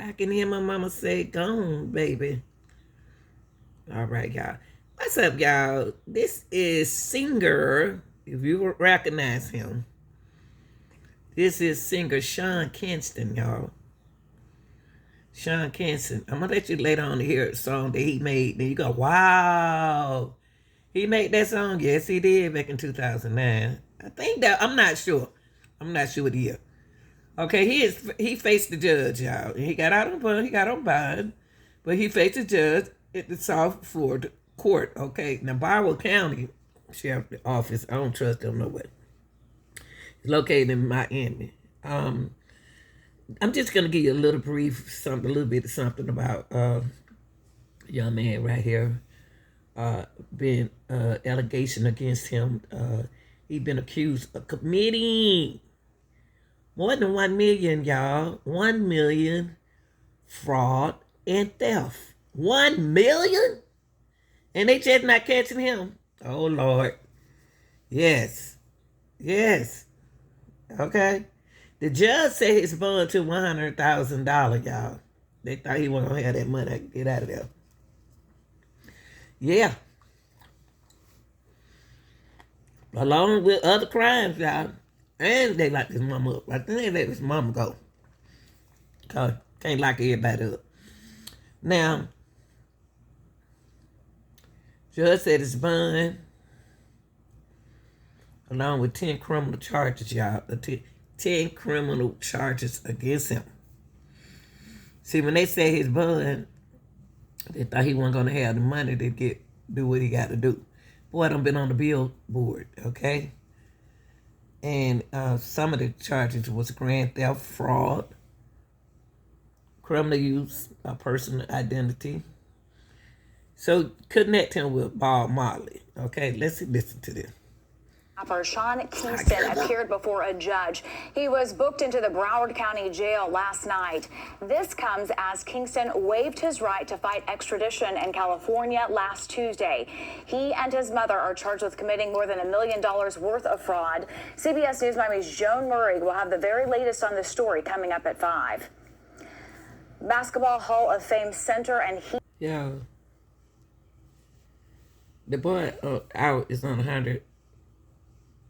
I can hear my mama say, "Gone, baby." All right, y'all. What's up, y'all? This is singer, if you recognize him. This is singer Sean Kingston, y'all. Sean Kingston. I'm gonna let you later on to hear a song that he made. Then you go, wow. He made that song? Yes, he did back in 2009. I think that, I'm not sure. I'm not sure what year. Okay, he faced the judge, y'all. He got out on bond, he got on bond, but he faced the judge at the South Florida court. Okay, now Broward County Sheriff's Office, I don't trust them no way. It's located in Miami. I'm just gonna give you a little brief, something, a little bit of something about young man right here. Been allegation against him. He been accused of committing more than 1 million, y'all. 1 million fraud and theft. 1 million? And they just not catching him. Oh, Lord. Yes. Yes. Okay. The judge said his bond to $100,000, y'all. They thought he wasn't going to have that money. Get out of there. Yeah. Along with other crimes, y'all. And they locked his mama up. I think they let his mama go. Cause can't lock everybody up. Now, judge said his bond, along with 10 criminal charges, y'all. 10 criminal charges against him. See, when they say his bond, they thought he wasn't gonna have the money to do what he got to do. Boy, done been on the billboard, okay? And some of the charges was grand theft, fraud, criminal use of personal identity. So connect him with Bob Marley, okay? Let's listen to this. Rapper Sean Kingston appeared before a judge. He was booked into the Broward County Jail last night. This comes as Kingston waived his right to fight extradition in California last Tuesday. He and his mother are charged with committing more than $1 million worth of fraud. CBS News Miami's Joan Murray will have the very latest on this story coming up at 5. Basketball Hall of Fame center and he... Yeah. The bond out is on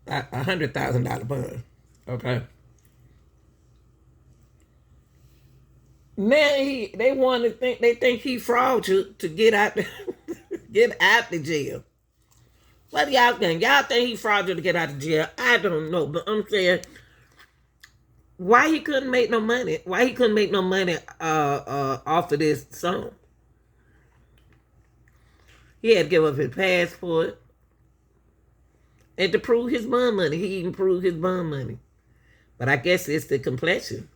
$100,000 bond. Okay. Now they think he fraud you to get out the jail. What do y'all think? Y'all think he fraud you to get out of jail? I don't know, but I'm saying why he couldn't make no money? Why he couldn't make no money off of this song? He had to give up his passport. And to prove his bond money. He even proved his bond money. But I guess it's the complexion.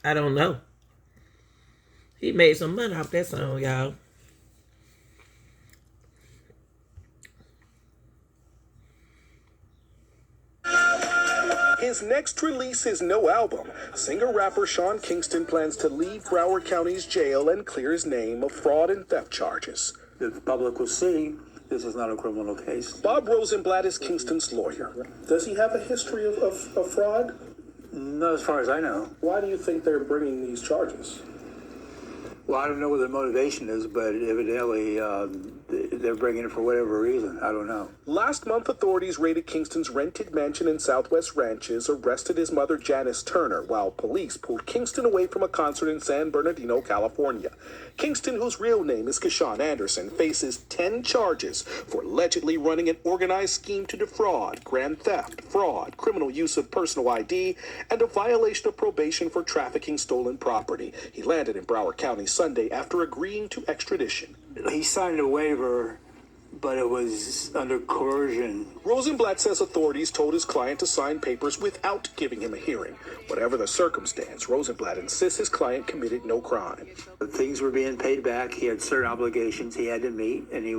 I don't know. He made some money off that song, y'all. His next release is no album. Singer-rapper Sean Kingston plans to leave Broward County's jail and clear his name of fraud and theft charges. The public will see this is not a criminal case. Bob Rosenblatt is Kingston's lawyer. Does he have a history of fraud? Not as far as I know. Why do you think they're bringing these charges? Well, I don't know what their motivation is, but evidently they're bringing it for whatever reason. I don't know. Last month, authorities raided Kingston's rented mansion in Southwest Ranches, arrested his mother, Janice Turner, while police pulled Kingston away from a concert in San Bernardino, California. Kingston, whose real name is Keshawn Anderson, faces 10 charges for allegedly running an organized scheme to defraud, grand theft, fraud, criminal use of personal ID, and a violation of probation for trafficking stolen property. He landed in Broward County Sunday after agreeing to extradition. He signed a waiver, but it was under coercion. Rosenblatt says authorities told his client to sign papers without giving him a hearing. Whatever the circumstance, Rosenblatt insists his client committed no crime. Things were being paid back. He had certain obligations he had to meet, and he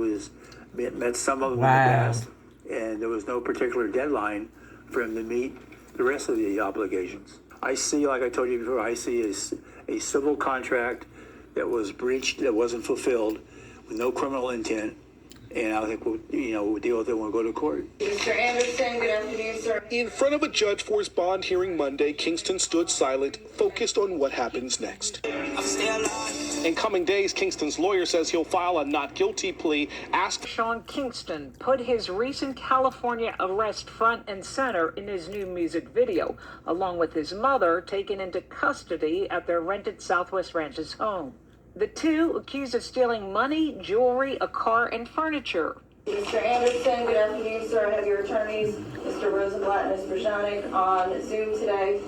met some of them Wow. in the past. And there was no particular deadline for him to meet the rest of the obligations. I see, like I told you before, I see a civil contract that was breached, that wasn't fulfilled, with no criminal intent, and I think we'll deal with it when we go to court. Mr. Anderson, good afternoon, sir. In front of a judge for his bond hearing Monday, Kingston stood silent, focused on what happens next. In coming days, Kingston's lawyer says he'll file a not guilty plea, Sean Kingston put his recent California arrest front and center in his new music video, along with his mother taken into custody at their rented Southwest Ranches home. The two accused of stealing money, jewelry, a car, and furniture. Mr. Anderson, good afternoon, sir. I have your attorneys, Mr. Rosenblatt and Ms. Brzezanek, on Zoom today.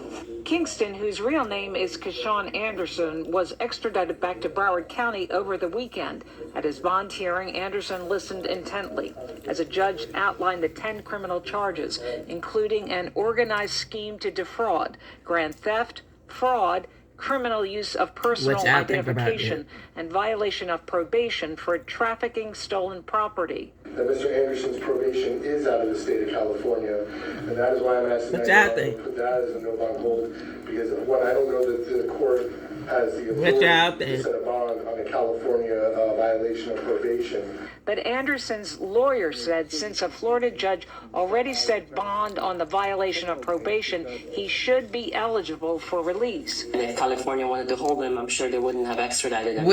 Kingston, whose real name is Keshawn Anderson, was extradited back to Broward County over the weekend. At his bond hearing, Anderson listened intently as a judge outlined the 10 criminal charges, including an organized scheme to defraud, grand theft, fraud, criminal use of personal identification, and violation of probation for trafficking stolen property. That Mr. Anderson's probation is out of the state of California, and that is why I'm asking that you put that as a no bond hold, because one, I don't know that the court has the authority to set a bond on a California violation of probation. But Anderson's lawyer said since a Florida judge already set bond on the violation of probation, he should be eligible for release. And if California wanted to hold him, I'm sure they wouldn't have extradited him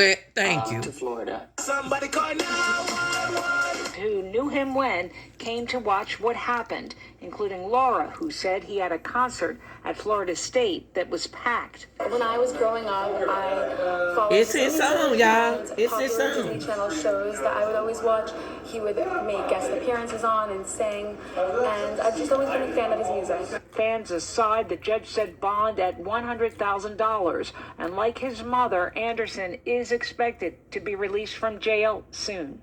to Florida. Somebody call 911. Who knew him when came to watch what happened, including Laura, who said he had a concert at Florida State that was packed. When I was growing up, I followed It's his song, y'all. It's his song. Disney Channel shows that I would always watch. He would make guest appearances on and sing, and I've just always been a fan of his music. Fans aside, the judge set bond at $100,000, and like his mother, Anderson is expected to be released from jail soon.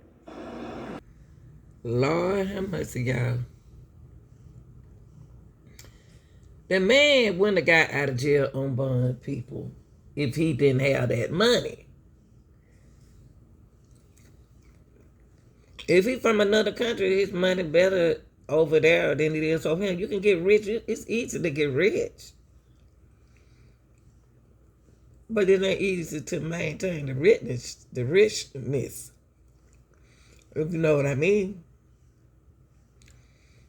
Lord have mercy, y'all. The man wouldn't have got out of jail on bond, people, if he didn't have that money. If he's from another country, his money better over there than it is over here. You can get rich. It's easy to get rich. But it ain't easy to maintain the richness. If you know what I mean.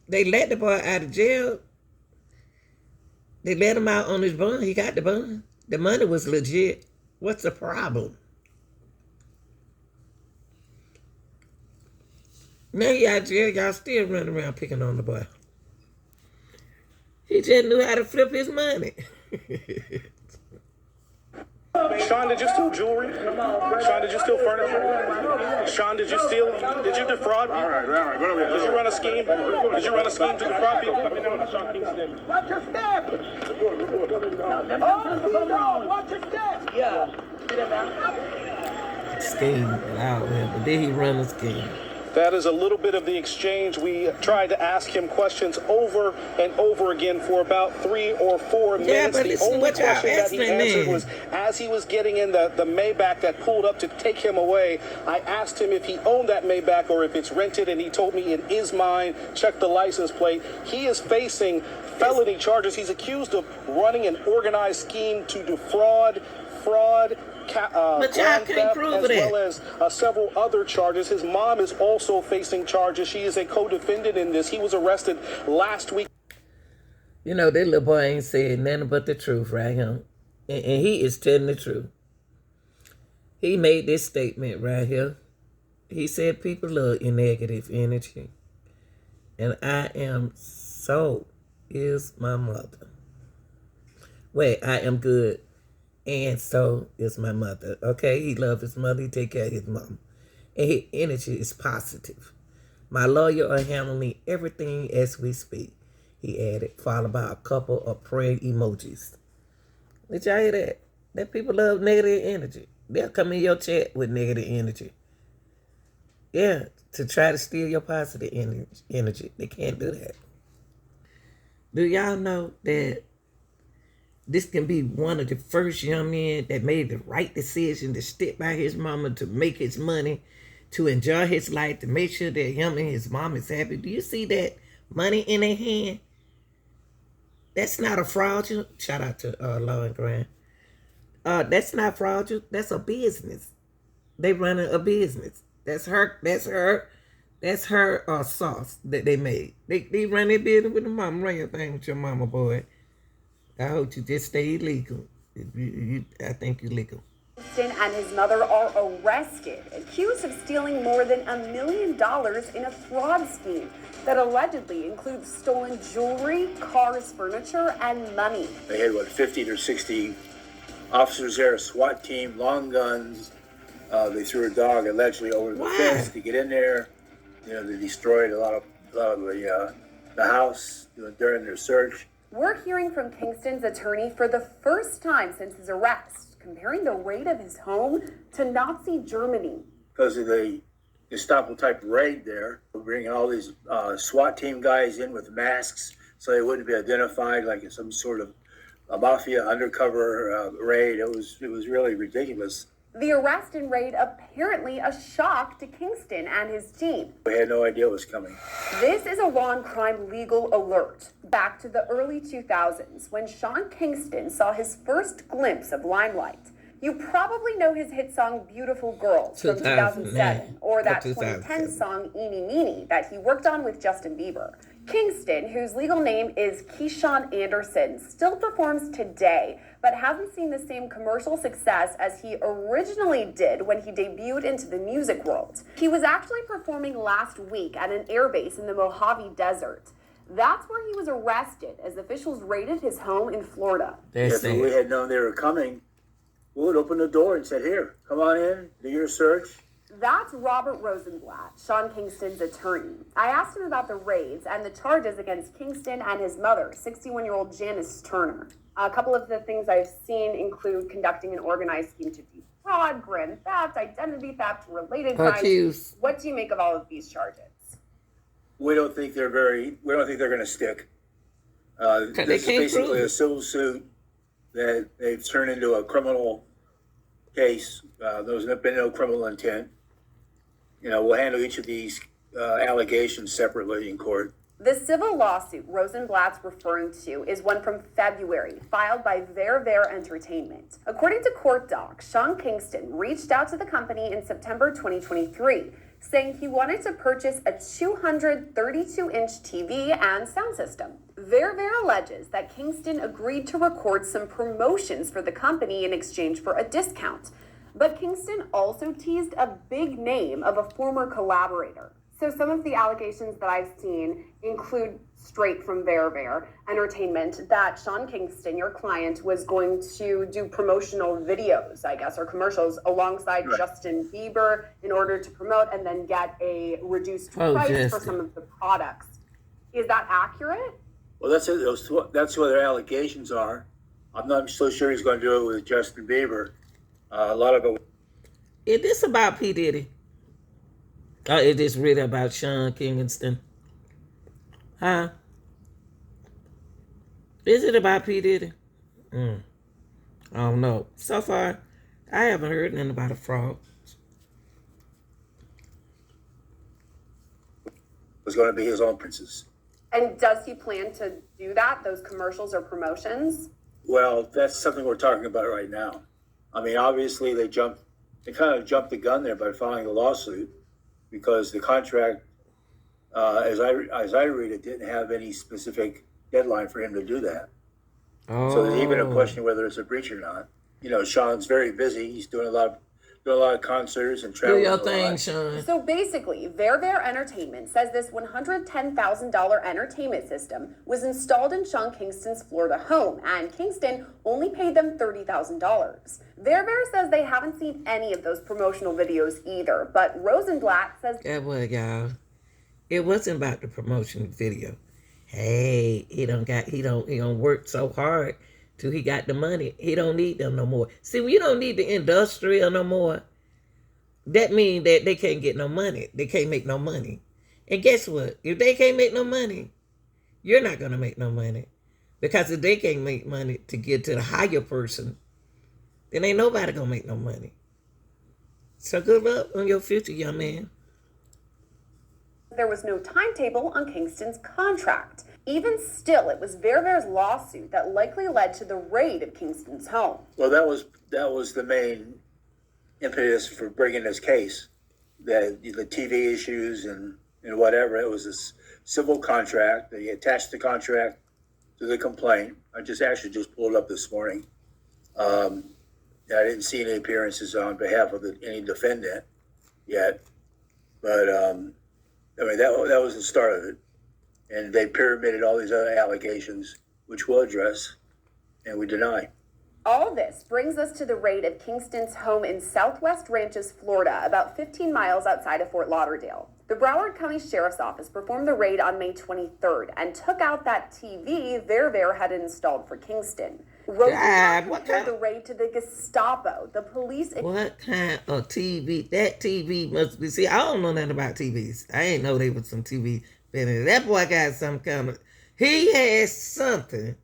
They let the boy out of jail. They let him out on his bond. He got the bond. The money was legit. What's the problem? Now he out of jail, y'all still running around picking on the boy. He just knew how to flip his money. Sean, did you steal jewelry? Sean, did you steal furniture? Sean, did you defraud me? All right, go over here. Did you run a scheme? Did you run a scheme to defraud people? Let me know. Sean Kingston. Watch your step! Oh, watch your step! Yeah. Scheme, but then he run a scheme. That is a little bit of the exchange. We tried to ask him questions over and over again for about 3 or 4 minutes. Yeah, but the only question that he answered man. was as he was getting in the Maybach that pulled up to take him away, I asked him if he owned that Maybach or if it's rented, and he told me it is mine. Check the license plate. He is facing felony charges. He's accused of running an organized scheme to defraud, fraud, but y'all can't prove as well as several other charges. His mom is also facing charges. She is a co-defendant in this. He was arrested last week. You know, that little boy ain't saying nothing but the truth right here. And he is telling the truth. He made this statement right here. He said people love your negative energy. And I am so is my mother. Wait, I am good. And so is my mother. Okay, he loves his mother. He take care of his mom. And his energy is positive. My lawyer are handling everything as we speak. He added, followed by a couple of prayer emojis. Did y'all hear that? That people love negative energy. They'll come in your chat with negative energy. Yeah, to try to steal your positive energy. They can't do that. Do y'all know that this can be one of the first young men that made the right decision to stick by his mama, to make his money, to enjoy his life, to make sure that him and his mom is happy? Do you see that money in their hand? That's not a fraudulent. Shout out to Law and Grant. That's not fraudulent. That's a business. They running a business. That's her That's her sauce that they made. They run their business with the mama. Run your thing with your mama, boy. I hope you just stay legal. I think you're legal. Kingston and his mother are arrested, accused of stealing more than $1 million in a fraud scheme that allegedly includes stolen jewelry, cars, furniture, and money. They had, 50 or 60 officers there, a SWAT team, long guns. They threw a dog allegedly over the fence to get in there. They destroyed a lot of the house during their search. We're hearing from Kingston's attorney for the first time since his arrest, comparing the raid of his home to Nazi Germany. Because of the Gestapo type raid there, we're bringing all these SWAT team guys in with masks so they wouldn't be identified like some sort of a mafia undercover raid. It was really ridiculous. The arrest and raid apparently a shock to Kingston and his team. We had no idea what was coming. This is a law and crime legal alert. Back to the early 2000s when Sean Kingston saw his first glimpse of limelight. You probably know his hit song Beautiful Girls from 2007 or that 2010 song Eeny Meeny that he worked on with Justin Bieber. Kingston, whose legal name is Keyshawn Anderson, still performs today, but hasn't seen the same commercial success as he originally did when he debuted into the music world. He was actually performing last week at an airbase in the Mojave Desert. That's where he was arrested as officials raided his home in Florida. If we had known they were coming, we would open the door and said, here, come on in, do your search. That's Robert Rosenblatt, Sean Kingston's attorney. I asked him about the raids and the charges against Kingston and his mother, 61-year-old Janice Turner. A couple of the things I've seen include conducting an organized scheme to defraud, grand theft, identity theft, related crimes. What do you make of all of these charges? We don't think they're going to stick. This is basically a civil suit that they've turned into a criminal case. There's been no criminal intent. We'll handle each of these allegations separately in court. The civil lawsuit Rosenblatt's referring to is one from February, filed by Ver Entertainment. According to court docs, Sean Kingston reached out to the company in September 2023, saying he wanted to purchase a 232-inch TV and sound system. Ver alleges that Kingston agreed to record some promotions for the company in exchange for a discount. But Kingston also teased a big name of a former collaborator. So some of the allegations that I've seen include straight from Ver Entertainment that Sean Kingston, your client, was going to do promotional videos, I guess, or commercials alongside Justin Bieber in order to promote and then get a reduced price for some of the products. Is that accurate? Well, that's what their allegations are. I'm not so sure he's going to do it with Justin Bieber. A lot of it. Is this about P. Diddy? Or is this really about Sean Kingston? Huh? Is it about P. Diddy? I don't know. So far, I haven't heard nothing about a fraud. Was going to be his own princess. And does he plan to do that, those commercials or promotions? Well, that's something we're talking about right now. I mean, obviously they kind of jumped the gun there by filing the lawsuit because the contract, as I read it, didn't have any specific deadline for him to do that. So there's even a question whether it's a breach or not. Sean's very busy. He's doing a lot of concerts and traveling. Do your thing, Sean. So basically, Ver Entertainment says this $110,000 entertainment system was installed in Sean Kingston's Florida home, and Kingston only paid them $30,000. Ver says they haven't seen any of those promotional videos either, but Rosenblatt says... Yeah, well, y'all, it wasn't about the promotion video. Hey, he don't work so hard till he got the money. He don't need them no more. See, we don't need the industrial no more. That means that they can't get no money. They can't make no money. And guess what? If they can't make no money, you're not going to make no money. Because if they can't make money to get to the higher person, then ain't nobody going to make no money. So good luck on your future, young man. There was no timetable on Kingston's contract. Even still, it was Ver's lawsuit that likely led to the raid of Kingston's home. Well, that was the main impetus for bringing this case. The TV issues and and whatever. It was a civil contract. They attached the contract to the complaint. I just pulled it up this morning. I didn't see any appearances on behalf of any defendant yet, but I mean that was the start of it, and they pyramided all these other allegations, which we'll address, and we deny. All this brings us to the raid of Kingston's home in Southwest Ranches, Florida, about 15 miles outside of Fort Lauderdale. The Broward County Sheriff's Office performed the raid on May 23rd and took out that TV Ver had installed for Kingston. Rosenblatt compared the raid to the Gestapo. The police... What kind of TV? That TV must be... See, I don't know nothing about TVs. I ain't know there was some TV. That boy got some coming. He has something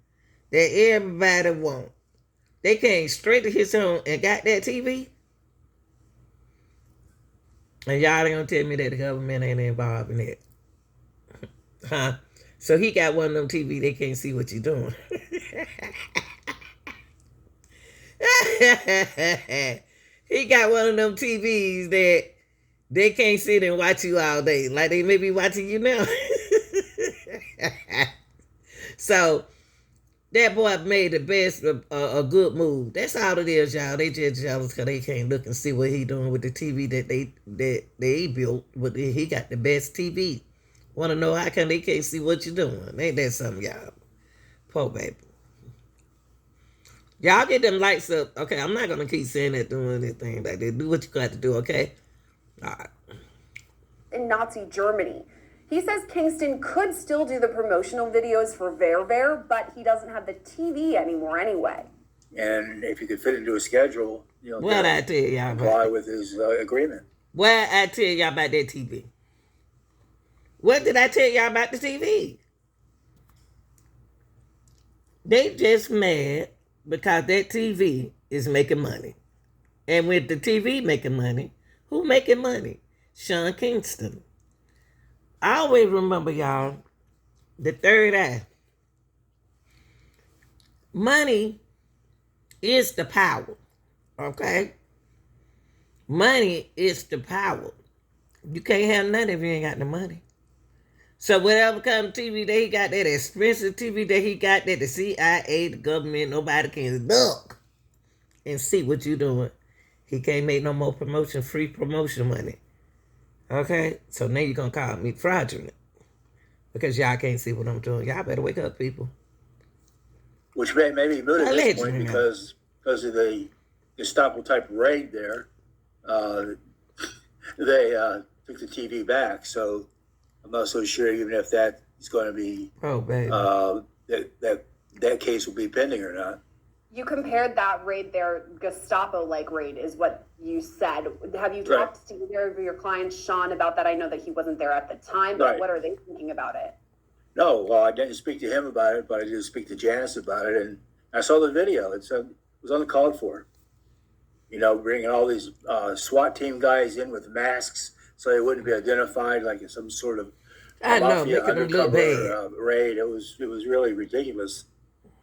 that everybody wants. They came straight to his home and got that TV. And y'all ain't gonna tell me that the government ain't involved in it. Huh? So he got one of them TV, they can't see what you're doing. He got one of them TVs that they can't sit and watch you all day. Like they may be watching you now. So that boy made the best, a good move. That's all it is, y'all. They just jealous because they can't look and see what he doing with the TV that they built. But he got the best TV. Want to know how come they can't see what you're doing? Ain't that something, y'all? Poor baby. Y'all get them lights up. Okay, I'm not going to keep saying that, doing anything like that. Do what you got to do, okay? All right. In Nazi Germany. He says Kingston could still do the promotional videos for Ver, but he doesn't have the TV anymore anyway. And if he could fit into a schedule, what I tell y'all comply with his agreement. What I tell y'all about that TV? What did I tell y'all about the TV? They just mad because that TV is making money. And with the TV making money, who making money? Sean Kingston. I always remember, y'all, the third eye. Money is the power, okay? Money is the power. You can't have nothing if you ain't got the money. So whatever kind of TV that he got, that expensive TV that he got, that the CIA, the government, nobody can look and see what you doing. He can't make no more free promotion money. Okay, so now you're going to call me fraudulent because y'all can't see what I'm doing. Y'all better wake up, people. Which may be moot at this point because of the Gestapo type raid there. They took the TV back, so I'm not so sure even if that is going to be... Oh, baby. That case will be pending or not. You compared that raid there, Gestapo-like raid is what you said. Have you talked to either of your clients, Sean, about that? I know that he wasn't there at the time, but what are they thinking about it? No, well, I didn't speak to him about it, but I did speak to Janice about it, and I saw the video. It was uncalled for. Bringing all these SWAT team guys in with masks so they wouldn't be identified like in some sort of mafia undercover raid. It was really ridiculous.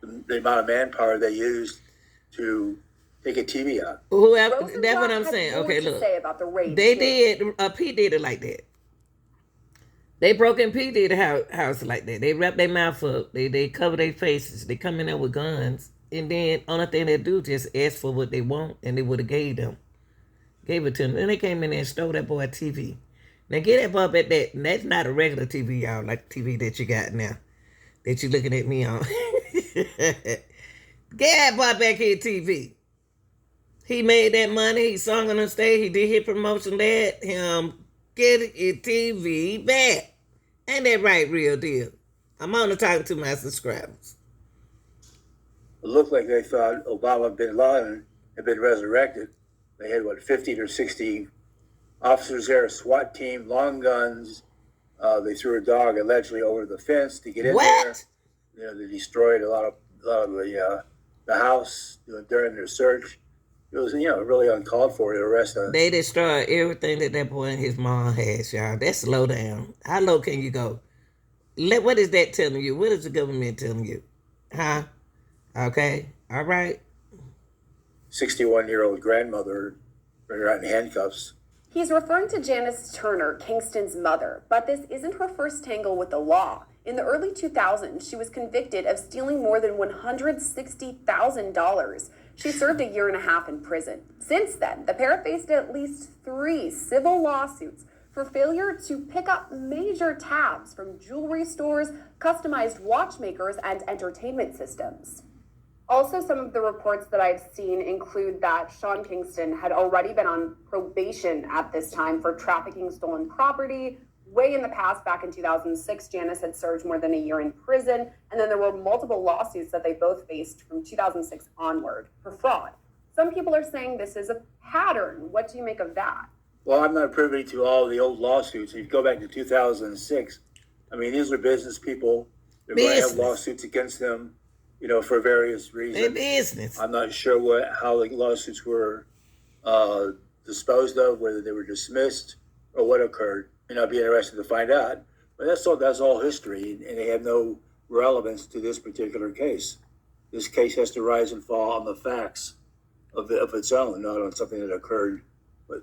The amount of manpower they used to take a TV out. Whoever, that's what I'm saying. Okay, look. They did, P did it like that. They broke in P did the house like that. They wrap their mouth up. They cover their faces. They come in there with guns. And then only thing they do just ask for what they want, and they would have gave it to them. Then they came in there and stole that boy a TV. Now get that boy at that. And that's not a regular TV, y'all, like the TV that you got now. That you looking at me on. Get that boy back here TV. He made that money. He sung on the stage. He did his promotion. Let him get his TV back. Ain't that right, real deal? I'm on to talk to my subscribers. It looked like they thought Obama bin Laden had been resurrected. They had, 50 or 60 officers there, a SWAT team, long guns. They threw a dog allegedly over the fence to get in there. They destroyed a lot of the house during their search. It was, really uncalled for to arrest us. They destroyed everything that boy and his mom has, y'all. That's low down. How low can you go? What is that telling you? What is the government telling you? Huh? Okay. All right. 61-year-old grandmother, bring her out in handcuffs. He's referring to Janice Turner, Kingston's mother, but this isn't her first tangle with the law. In the early 2000s, she was convicted of stealing more than $160,000. She served 1.5 years in prison. Since then, the pair faced at least 3 civil lawsuits for failure to pick up major tabs from jewelry stores, customized watchmakers, and entertainment systems. Also, some of the reports that I've seen include that Sean Kingston had already been on probation at this time for trafficking stolen property. Way in the past, back in 2006, Janice had served more than 1 year in prison, and then there were multiple lawsuits that they both faced from 2006 onward for fraud. Some people are saying this is a pattern. What do you make of that? Well, I'm not privy to all the old lawsuits. If you go back to 2006, I mean, these are business people. They're going to have lawsuits against them, for various reasons. Their business. I'm not sure how the lawsuits were disposed of, whether they were dismissed or what occurred. I'd be interested to find out. But that's all history, and they have no relevance to this particular case. This case has to rise and fall on the facts of its own, not on something that occurred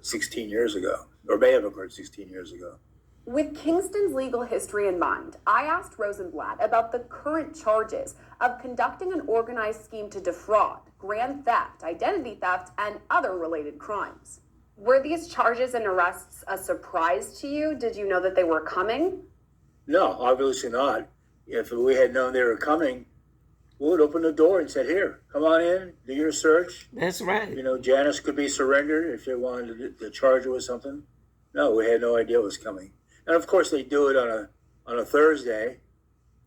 16 years ago, or may have occurred 16 years ago. With Kingston's legal history in mind, I asked Rosenblatt about the current charges of conducting an organized scheme to defraud, grand theft, identity theft, and other related crimes. Were these charges and arrests a surprise to you? Did you know that they were coming? No, obviously not. If we had known they were coming, we would open the door and said, here, come on in, do your search. That's right. Janice could be surrendered if they wanted to charge her with something. No, we had no idea it was coming. And of course, they do it on a Thursday,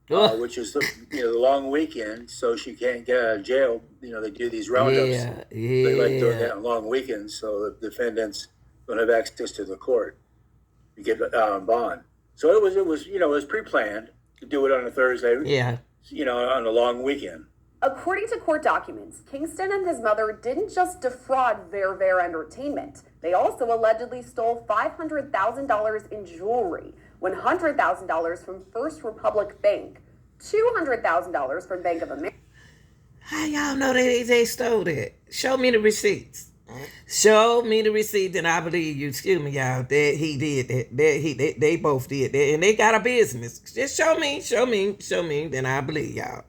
which is the long weekend, so she can't get out of jail. They do these roundups. Yeah. They like doing that on long weekends, so the defendants don't have access to the court to get out on bond. So it was pre-planned to do it on a Thursday. Yeah. On a long weekend. According to court documents, Kingston and his mother didn't just defraud Ver Entertainment. They also allegedly stole $500,000 in jewelry, $100,000 from First Republic Bank, $200,000 from Bank of America. How y'all know they stole that? Show me the receipts. Show me the receipt, and I believe you. Excuse me, y'all. That he did that. They both did that, and they got a business. Just show me. Then I believe y'all.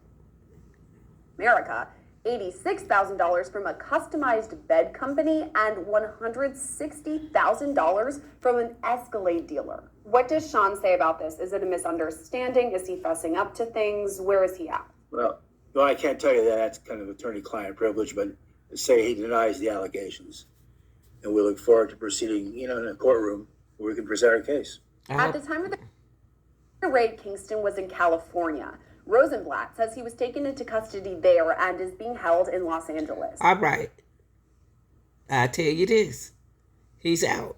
America, $86,000 from a customized bed company, and $160,000 from an Escalade dealer. What does Sean say about this? Is it a misunderstanding? Is he fessing up to things? Where is he at? Well, I can't tell you that. That's kind of attorney-client privilege, but say he denies the allegations. And we look forward to proceeding, in a courtroom where we can present our case. At the time of the raid, Kingston was in California. Rosenblatt says he was taken into custody there and is being held in Los Angeles. All right. I tell you this. He's out.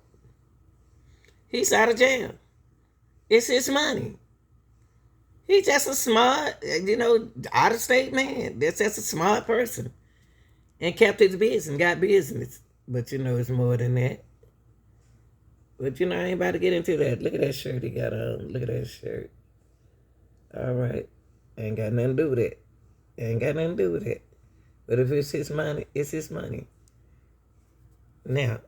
He's out of jail. It's his money. He's just a smart, out-of-state man. That's just a smart person. And kept his business, got business. But it's more than that. But I ain't about to get into that. Look at that shirt he got on. Look at that shirt. All right. Ain't got nothing to do with it. But if it's his money, it's his money. Now,